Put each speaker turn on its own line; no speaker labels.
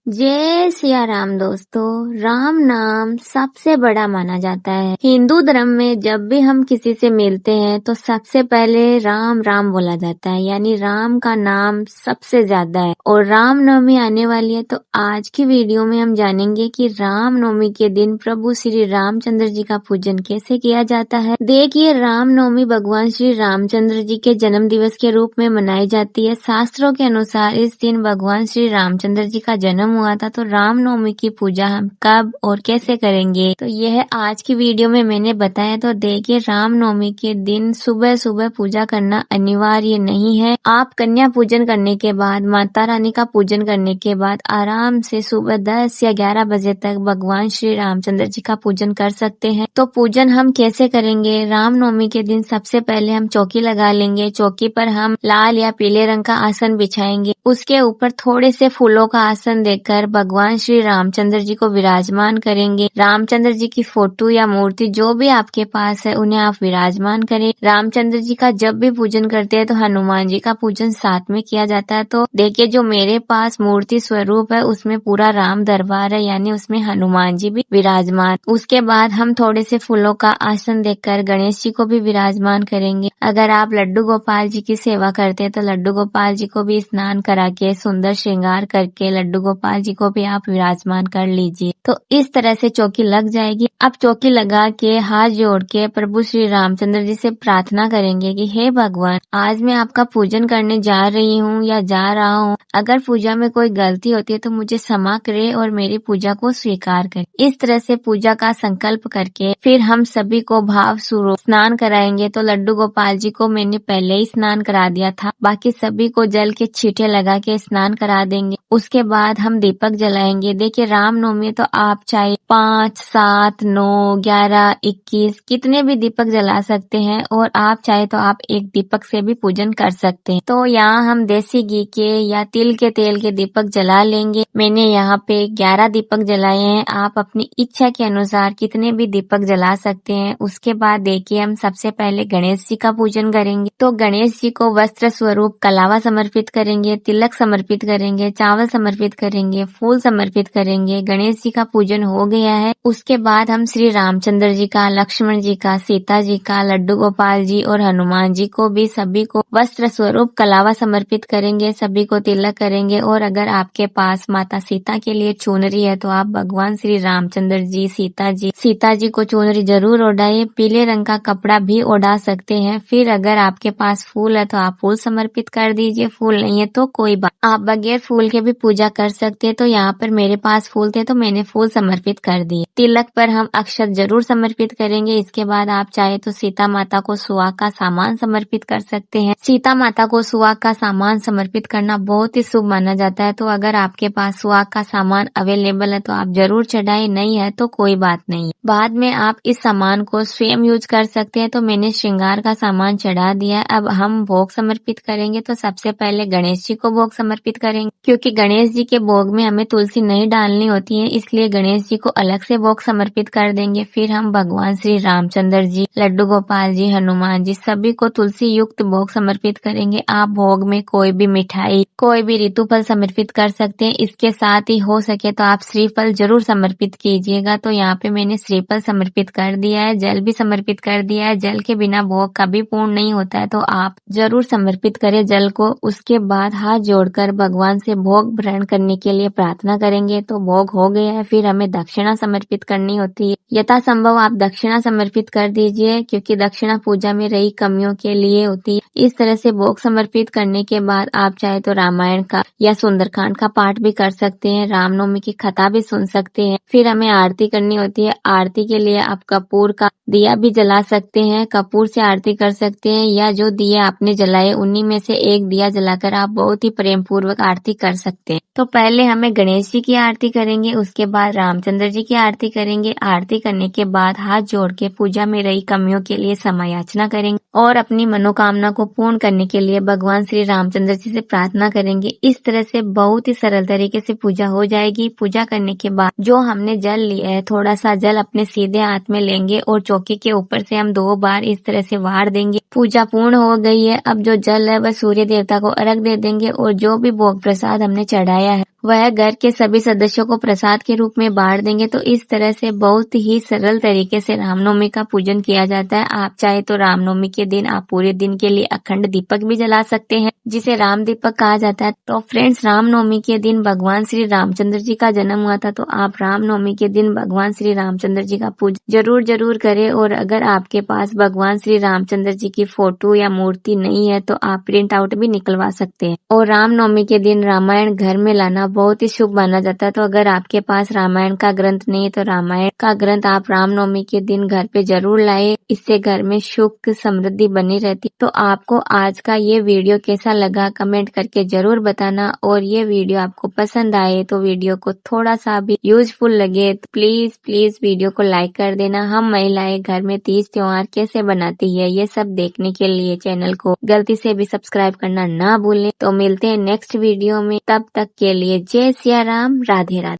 जय सिया राम दोस्तों। राम नाम सबसे बड़ा माना जाता है। हिंदू धर्म में जब भी हम किसी से मिलते हैं तो सबसे पहले राम राम बोला जाता है, यानी राम का नाम सबसे ज्यादा है। और राम नवमी आने वाली है, तो आज की वीडियो में हम जानेंगे कि राम नवमी के दिन प्रभु श्री रामचंद्र जी का पूजन कैसे किया जाता है। देखिए, राम नवमी भगवान श्री रामचंद्र जी के जन्म दिवस के रूप में मनाई जाती है। शास्त्रों के अनुसार इस दिन भगवान श्री रामचंद्र जी का जन्म हुआ था। तो रामनवमी की पूजा हम कब और कैसे करेंगे, तो यह आज की वीडियो में मैंने बताया। तो देखिए, रामनवमी के दिन सुबह सुबह पूजा करना अनिवार्य नहीं है। आप कन्या पूजन करने के बाद, माता रानी का पूजन करने के बाद आराम से सुबह 10 या 11 बजे तक भगवान श्री रामचंद्र जी का पूजन कर सकते हैं। तो पूजन हम कैसे करेंगे? रामनवमी के दिन सबसे पहले हम चौकी लगा लेंगे। चौकी पर हम लाल या पीले रंग का आसन बिछाएंगे। उसके ऊपर थोड़े से फूलों का आसन देकर भगवान श्री रामचंद्र जी को विराजमान करेंगे। रामचंद्र जी की फोटो या मूर्ति जो भी आपके पास है उन्हें आप विराजमान करें। रामचंद्र जी का जब भी पूजन करते हैं तो हनुमान जी का पूजन साथ में किया जाता है। तो देखिए, जो मेरे पास मूर्ति स्वरूप है उसमें पूरा राम दरबार है, यानी उसमें हनुमान जी भी विराजमान। उसके बाद हम थोड़े से फूलों का आसन देकर गणेश जी को भी विराजमान करेंगे। अगर आप लड्डू गोपाल जी की सेवा करते हैं तो लड्डू गोपाल जी को भी स्नान करा के सुंदर श्रृंगार करके लड्डू गोपाल जी को भी आप विराजमान कर लीजिए। तो इस तरह से चौकी लग जाएगी। अब चौकी लगा के हाथ जोड़ के प्रभु श्री रामचंद्र जी से प्रार्थना करेंगे कि हे भगवान, आज मैं आपका पूजन करने जा रही हूँ या जा रहा हूँ। अगर पूजा में कोई गलती होती है तो मुझे क्षमा करे और मेरी पूजा को स्वीकार करे। इस तरह से पूजा का संकल्प करके फिर हम सभी को भाव स्वरूप स्नान कराएंगे। तो लड्डू गोपाल जी को मैंने पहले ही स्नान करा दिया था, बाकी सभी को जल के छींटे लगा के स्नान करा देंगे। उसके बाद हम दीपक जलाएंगे। देखिए, रामनवमी तो आप चाहे 5, 7, 9, 11, 21 कितने भी दीपक जला सकते हैं, और आप चाहे तो आप एक दीपक से भी पूजन कर सकते हैं। तो यहाँ हम देसी घी के या तिल के तेल के दीपक जला लेंगे। मैंने यहाँ पे 11 दीपक जलाए हैं। आप अपनी इच्छा के अनुसार कितने भी दीपक जला सकते हैं। उसके बाद देखिए, हम सबसे पहले गणेश जी का पूजन करेंगे। तो गणेश जी को वस्त्र स्वरूप कलावा समर्पित करेंगे, तिलक समर्पित करेंगे, चावल समर्पित करेंगे, फूल समर्पित करेंगे। गणेश जी का पूजन हो गया है। उसके बाद हम श्री रामचंद्र जी का, लक्ष्मण जी का, सीता जी का, लड्डू गोपाल जी और हनुमान जी को भी सभी को वस्त्र स्वरूप कलावा समर्पित करेंगे, सभी को तिलक करेंगे। और अगर आपके पास माता सीता के लिए चुनरी है तो आप भगवान श्री रामचंद्र जी, सीता जी को चुनरी जरूर ओढ़ाइए। पीले रंग का कपड़ा भी ओढ़ा सकते हैं। फिर अगर आपके पास फूल है तो आप फूल समर्पित कर दीजिए, फूल नहीं है तो कोई बात, आप बगैर फूल के भी पूजा कर सकते हैं। तो यहाँ पर मेरे पास फूल थे तो मैंने फूल समर्पित कर दिए। तिलक पर हम अक्षत जरूर समर्पित करेंगे। इसके बाद आप चाहे तो सीता माता को सुहाग का सामान समर्पित कर सकते हैं। सीता माता को सुहाग का सामान समर्पित करना बहुत ही शुभ माना जाता है। तो अगर आपके पास सुहाग का सामान अवेलेबल है तो आप जरूर चढ़ाए, नहीं है तो कोई बात नहीं। बाद में आप इस सामान को स्वयं यूज कर सकते हैं। तो मैंने श्रृंगार का सामान चढ़ा दिया। अब हम भोग समर्पित करेंगे। तो सबसे पहले गणेश जी को भोग समर्पित करेंगे, क्योंकि गणेश जी के भोग में हमें तुलसी नहीं डालनी होती है, इसलिए गणेश जी को अलग से भोग समर्पित कर देंगे। फिर हम भगवान श्री रामचंद्र जी, लड्डू गोपाल जी, हनुमान जी सभी को तुलसी युक्त भोग समर्पित करेंगे। आप भोग में कोई भी मिठाई, कोई भी ऋतु फल समर्पित कर सकते हैं। इसके साथ ही हो सके तो आप श्रीफल जरूर समर्पित कीजिएगा। तो यहाँ पे मैंने श्रीफल समर्पित कर दिया है, जल भी समर्पित कर दिया है। जल के बिना भोग कभी पूर्ण नहीं होता है, तो आप जरूर समर्पित करें जल को। उसके बाद हाथ जोड़कर भगवान से भोग ग्रहण करने के लिए प्रार्थना करेंगे। तो भोग हो गया है। फिर हमें दक्षिणा समर्पित करनी होती है। यथा संभव आप दक्षिणा समर्पित कर दीजिए, क्योंकि दक्षिणा पूजा में रही कमियों के लिए होती है। इस तरह से भोग समर्पित करने के बाद आप चाहे तो रामायण का या सुंदरकांड का पाठ भी कर सकते हैं, रामनवमी की कथा भी सुन सकते हैं। फिर हमें आरती करनी होती है। आरती के लिए आप कपूर का दिया भी जला सकते हैं, कपूर से आरती कर सकते हैं, या जो दिया आपने जलाए उन्हीं में से एक दिया जलाकर आप बहुत ही प्रेम पूर्वक आरती कर सकते हैं। तो पहले हमें गणेश जी की आरती करेंगे, उसके बाद रामचंद्र जी की आरती करेंगे। आरती करने के बाद हाथ जोड़ के पूजा में रही कमियों के लिए क्षमा याचना करेंगे और अपनी मनोकामना को पूर्ण करने के लिए भगवान श्री रामचंद्र जी से प्रार्थना करेंगे। इस तरह से बहुत ही सरल तरीके से पूजा हो जाएगी। पूजा करने के बाद जो हमने जल लिया है, थोड़ा सा जल अपने सीधे हाथ में लेंगे और चौकी के ऊपर से हम 2 बार इस तरह से वार देंगे। पूजा पूर्ण हो गई है। अब जो जल है वह सूर्य देवता को अर्घ दे देंगे और जो भी भोग प्रसाद हमने चढ़ाया है वह घर के सभी सदस्यों को प्रसाद के रूप में बांट देंगे। तो इस तरह से बहुत ही सरल तरीके से रामनवमी का पूजन किया जाता है। आप चाहे तो रामनवमी के दिन आप पूरे दिन के लिए अखंड दीपक भी जला सकते हैं, जिसे राम दीपक कहा जाता है। तो फ्रेंड्स, रामनवमी के दिन भगवान श्री रामचंद्र जी का जन्म हुआ था, तो आप रामनवमी के दिन भगवान श्री रामचंद्र जी का पूजन जरूर करें। और अगर आपके पास भगवान श्री रामचंद्र जी की फोटो या मूर्ति नहीं है तो आप प्रिंट आउट भी निकलवा सकते हैं। और रामनवमी के दिन रामायण घर में लाना बहुत ही शुभ माना जाता है। तो अगर आपके पास रामायण का ग्रंथ नहीं है तो रामायण का ग्रंथ आप रामनवमी के दिन घर पे जरूर लाए। इससे घर में सुख समृद्धि बनी रहती। तो आपको आज का ये वीडियो कैसा लगा कमेंट करके जरूर बताना। और ये वीडियो आपको पसंद आए तो वीडियो को थोड़ा सा भी यूजफुल लगे तो प्लीज वीडियो को लाइक कर देना। हम महिलाएं घर में तीज त्योहार कैसे बनाती है ये सब देखने के लिए चैनल को गलती से भी सब्सक्राइब करना ना भूलें। तो मिलते हैं नेक्स्ट वीडियो में, तब तक के लिए जय सिया राम, राधे राधे।